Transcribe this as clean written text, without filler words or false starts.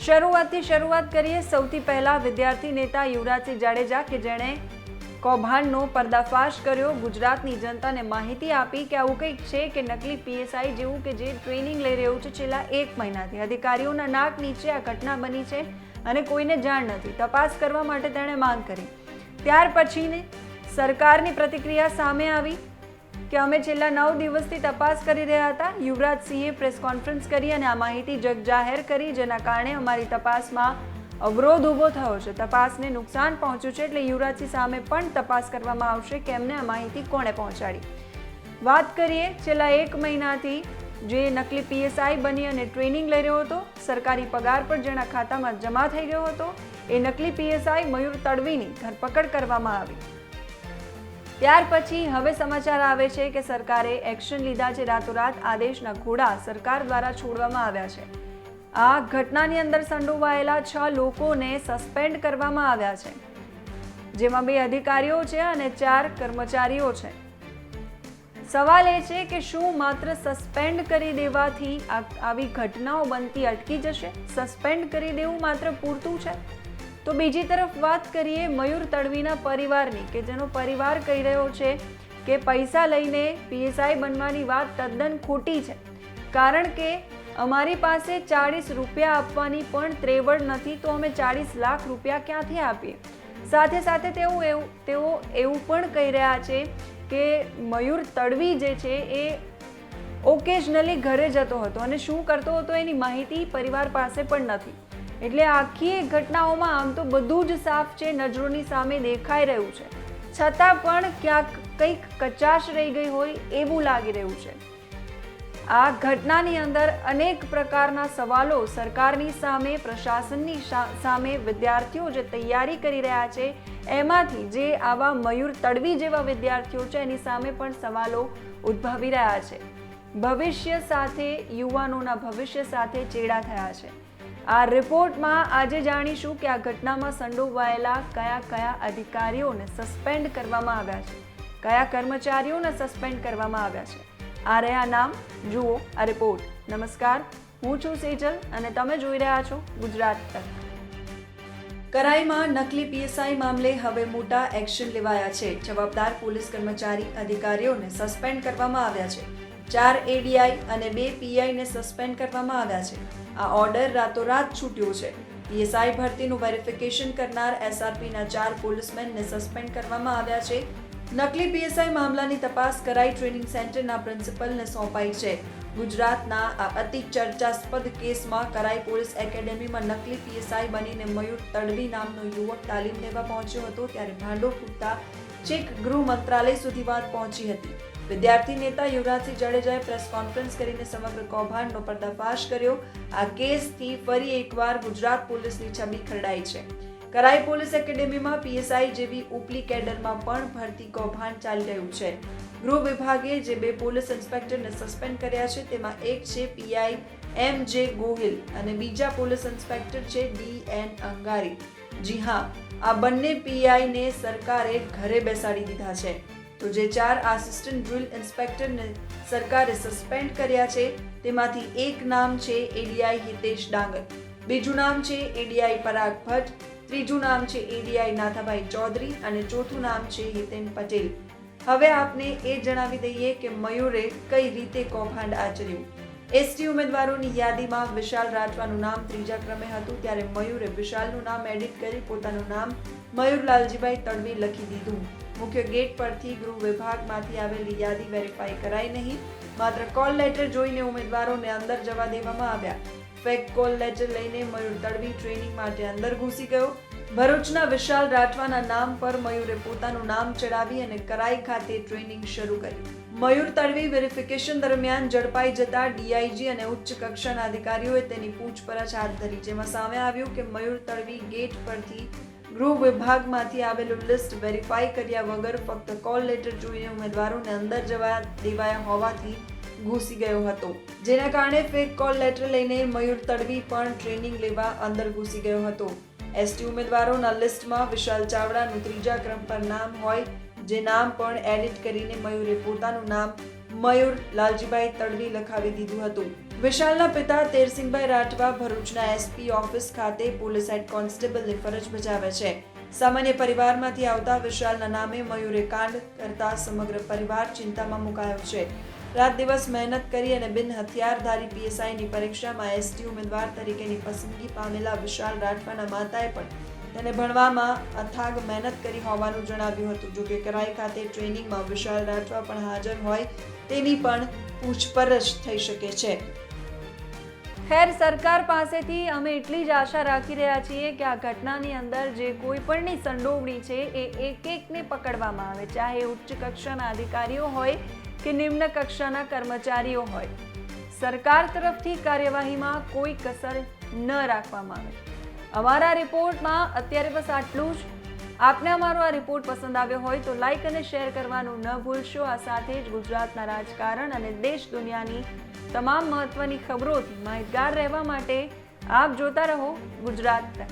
શરૂઆત કરીએ સૌથી પહેલા વિદ્યાર્થી નેતા યુવરાજસિંહ જાડેજા કે જેણે કૌભાંડનો પર્દાફાશ કર્યો, ગુજરાતની જનતાને માહિતી આપી કે આવું કંઈક છે કે નકલી પીએસઆઈ જેવું કે જે ટ્રેનિંગ લઈ રહ્યું છે છેલ્લા 1 મહિનાથી. અધિકારીઓના નાક નીચે આ ઘટના બની છે અને કોઈને જાણ નથી. તપાસ કરવા માટે તેણે માંગ કરી. ત્યાર પછીને સરકારની પ્રતિક્રિયા સામે આવી કે અમે છેલ્લા 9 દિવસથી તપાસ કરી રહ્યા હતા. યુવરાજસિંહે પ્રેસ કોન્ફરન્સ કરી અને આ માહિતી જગજાહેર કરી, જેના કારણે અમારી તપાસમાં અવરોધ ઊભો થયો છે. તપાસને નુકસાન પહોંચ્યું છે, એટલે યુવરાજસિંહ સામે પણ તપાસ કરવામાં આવશે કે એમને આ માહિતી કોણે પહોંચાડી. વાત કરીએ છેલ્લા 1 મહિનાથી જે નકલી પીએસઆઈ બની અને ટ્રેનિંગ લઈ રહ્યો હતો, સરકારી પગાર પર જેના ખાતામાં જમા થઈ ગયો હતો, એ નકલી પીએસઆઈ મયુર તડવીની ધરપકડ કરવામાં આવી. ત્યાર પછી હવે સમાચાર આવે છે કે સરકારે એક્શન લીધા છે. રાતોરાત આદેશના ઘોડા સરકાર દ્વારા છોડવામાં આવ્યા છે. આ ઘટનાની અંદર સંડોવાયેલા 6 લોકોને સસ્પેન્ડ કરવામાં આવ્યા છે, જેમાં 2 અધિકારીઓ છે અને 4 કર્મચારીઓ છે. સવાલ એ છે કે શું માત્ર સસ્પેન્ડ કરી દેવાથી આવી ઘટનાઓ બનતી અટકી જશે? સસ્પેન્ડ કરી દેવું માત્ર પૂરતું છે? તો બીજી તરફ વાત કરીએ મયુર તડવીના પરિવારની, કે જેનો પરિવાર કહી રહ્યો છે કે પૈસા લઈને પીએસઆઈ બનવાની વાત તદ્દન ખોટી છે, કારણ કે અમારી પાસે 40 રૂપિયા આપવાની પણ ત્રેવડ નથી, તો અમે 40 લાખ રૂપિયા ક્યાંથી આપીએ? સાથે સાથે તેઓ એવું પણ કહી રહ્યા છે કે મયુર તડવી જે છે એ ઓકેઝનલી ઘરે જતો હતો અને શું કરતો હતો એની માહિતી પરિવાર પાસે પણ નથી. એટલે આખી ઘટનાઓમાં આમ તો બધું જ સાફ છે, નજરોની સામે દેખાઈ રહ્યું છે, છતાં પણ ક્યાંક કંઈક કચાશ રહી ગઈ હોય એવું લાગી રહ્યું છે. આ ઘટનાની અંદર અનેક પ્રકારના સવાલો સરકારની સામે, પ્રશાસનની સામે, વિદ્યાર્થીઓ જે તૈયારી કરી રહ્યા છે એમાંથી જે આવા મયુર તડવી જેવા વિદ્યાર્થીઓ છે એની સામે પણ સવાલો ઉદ્ભવી રહ્યા છે. ભવિષ્ય સાથે, યુવાનોના ભવિષ્ય સાથે ચેડા થયા છે. આ રિપોર્ટમાં આજે જાણીશું કે આ ઘટનામાં સંડોવાયેલા કયા અધિકારીઓને સસ્પેન્ડ કરવામાં આવ્યા છે, કયા કર્મચારીઓને સસ્પેન્ડ કરવામાં આવ્યા છે. આ રહ્યા નામ, જુઓ આ રિપોર્ટ. નમસ્કાર, હું છું સેજલ અને તમે જોઈ રહ્યા છો ગુજરાત તક. કરાઈમાં નકલી પીએસઆઈ મામલે હવે મોટા એક્શન લેવાયા છે. જવાબદાર પોલીસ કર્મચારી અધિકારીઓને સસ્પેન્ડ કરવામાં આવ્યા છે. 4 એડીઆઈ અને 2 પીઆઈને સસ્પેન્ડ કરવામાં આવ્યા છે. આ ઓર્ડર રાતોરાત છૂટ્યો છે. પીએસઆઈ ભરતીનું વેરિફિકેશન કરનાર એસઆરપીના 4 પોલીસમેનને સસ્પેન્ડ કરવામાં આવ્યા છે. નકલી પીએસઆઈ મામલાની તપાસ કરાઈ ટ્રેનિંગ સેન્ટરના પ્રિન્સિપલને સોંપાઈ છે. ગુજરાતના આ અતિ ચર્ચાસ્પદ કેસમાં કરાઈ પોલીસ એકેડેમીમાં નકલી પીએસઆઈ બનીને મયુર તડવી નામનો યુવક તાલીમ લેવા પહોંચ્યો હતો, ત્યારે ભાંડો ફૂટતા છેક ગૃહ મંત્રાલય સુધી વાત પહોંચી હતી. વિદ્યાર્થી નેતા યુવરાજસિંહ જાડેજાએ પ્રેસ કોન્ફરન્સ કરીને સમગ્ર કૌભાંડનો પર્દાફાશ કર્યો. આ કેસથી ફરી એકવાર ગુજરાત પોલીસની છબી ખરડાઈ છે. કરાઈ પોલીસ એકેડેમીમાં પીએસઆઈ જેવી ઉપલી કેડરમાં પણ ભરતી કૌભાંડ ચાલી રહ્યું છે. ગૃહ વિભાગે જે 2 પોલીસ ઇન્સ્પેક્ટરને સસ્પેન્ડ કર્યા છે તેમાં એક છે પીઆઈ એમ.જે. ગોહિલ અને બીજા પોલીસ ઇન્સ્પેક્ટર છે ડી.એન. અંગારી. જી હા, આ બંને પીઆઈને સરકારે ઘરે બેસાડી દીધા છે. તો જે 4 આસિસ્ટન્ટ ડ્રીલ ઇન્સ્પેક્ટરને સરકારે સસ્પેન્ડ કર્યા છે તેમાંથી એક નામ છે એડીઆઈ હિતેશ ડાંગર, બીજું નામ છે એડીઆઈ પરાગ ભટ્ટ, ત્રીજું નામ છે એડીઆઈ નાથાભાઈ ચૌધરી અને ચોથું નામ છે હિતેન પટેલ. હવે આપને એ જણાવી દઈએ કે મયુરે કઈ રીતે કૌભાંડ આચર્યું. એસટી ઉમેદવારોની યાદીમાં વિશાલ રાઠવાનું નામ 3જા ક્રમે હતું, ત્યારે મયુરે વિશાલનું નામ એડિટ કરી પોતાનું નામ મયુર લાલજીભાઈ તડવી લખી દીધું. મુખ્ય ગેટ પરથી ગૃહ વિભાગમાંથી આવેલી યાદી વેરીફાઈ કરાઈ નહીં, માત્ર કોલ લેટર જોઈને ઉમેદવારોને અંદર જવા દેવામાં આવ્યા. ફેક કોલ લેટર લઈને મયુર તડવી ટ્રેનિંગ માટે અંદર ઘૂસી ગયો. ભરૂચના વિશાલ રાઠવાના નામ પર મયુરે પોતાનું નામ ચડાવી અને કરાઈ ખાતે ટ્રેનિંગ શરૂ કરી. મયુર તડવી વેરિફિકેશન દરમિયાન ઝડપાઈ જતા ડીઆઈજી અને ઉચ્ચ કક્ષાના અધિકારીઓએ તેની પૂછપરછ હાથ ધરી, જેમાં સામે આવ્યું કે મયુર તડવી ગેટ પરથી ગૃહ વિભાગમાંથી આવેલું લિસ્ટ વેરીફાઈ કર્યા વગર ફક્ત કોલ લેટર જોઈને ઉમેદવારોને અંદર જવા દેવાયા હોવાથી ઘૂસી ગયો હતો, જેના કારણે ફેક કોલ લેટર લઈને મયુર તડવી પણ ટ્રેનિંગ લેવા અંદર ઘૂસી ગયો હતો. એસટી ઉમેદવારોના લિસ્ટમાં વિશાલ ચાવડાનું 3જા ક્રમ પર નામ હોય, જે નામ પણ એડિટ કરીને મયુરે પોતાનું નામ મયુર લાલજીભાઈ તડવી લખાવી દીધું હતું. વિશાલના પિતા તેરસિંહભાઈ રાઠવા ભરૂચના એસપી ઓફિસ ખાતે પોલીસ હેડ કોન્સ્ટેબલની ફરજ બજાવે છે. સામાન્ય પરિવારમાંથી આવતા વિશાલના નામે મયુરે કાંડ કરતા સમગ્ર પરિવાર ચિંતામાં મુકાયો છે. રાત દિવસ મહેનત કરી અને બિન હથિયારધારી પીએસઆઈની પરીક્ષામાં એસટી ઉમેદવાર તરીકેની પસંદગી પામેલા વિશાલ રાઠવાના માતાએ પણ તેને ભણવામાં અથાગ મહેનત કરી હોવાનું જણાવ્યું હતું. જોકે કરાઈ ખાતે ટ્રેનિંગમાં વિશાલ રાઠવા પણ હાજર હોય તેની પણ પૂછપરછ થઈ શકે છે. ખેર, સરકાર પાસેથી અમે એટલી જ આશા રાખી રહ્યા છીએ કે આ ઘટનાની અંદર જે કોઈ પણની સંડોવણી છે એ એક એકને પકડવામાં આવે, ચાહે ઉચ્ચ કક્ષાના અધિકારીઓ હોય કે નિમ્ન કક્ષાના કર્મચારીઓ હોય. સરકાર તરફથી કાર્યવાહીમાં કોઈ કસર ન રાખવામાં આવે. અમારા રિપોર્ટમાં અત્યારે બસ આટલું જ. આપને અમારો આ રિપોર્ટ પસંદ આવ્યો હોય તો લાઈક અને શેર કરવાનું ન ભૂલશો. આ સાથે જ ગુજરાતના રાજકારણ અને દેશ દુનિયાની તમામ મહત્વની ખબરોથી માહિતગાર રહેવા માટે આપ જોતા રહો ગુજરાત તક.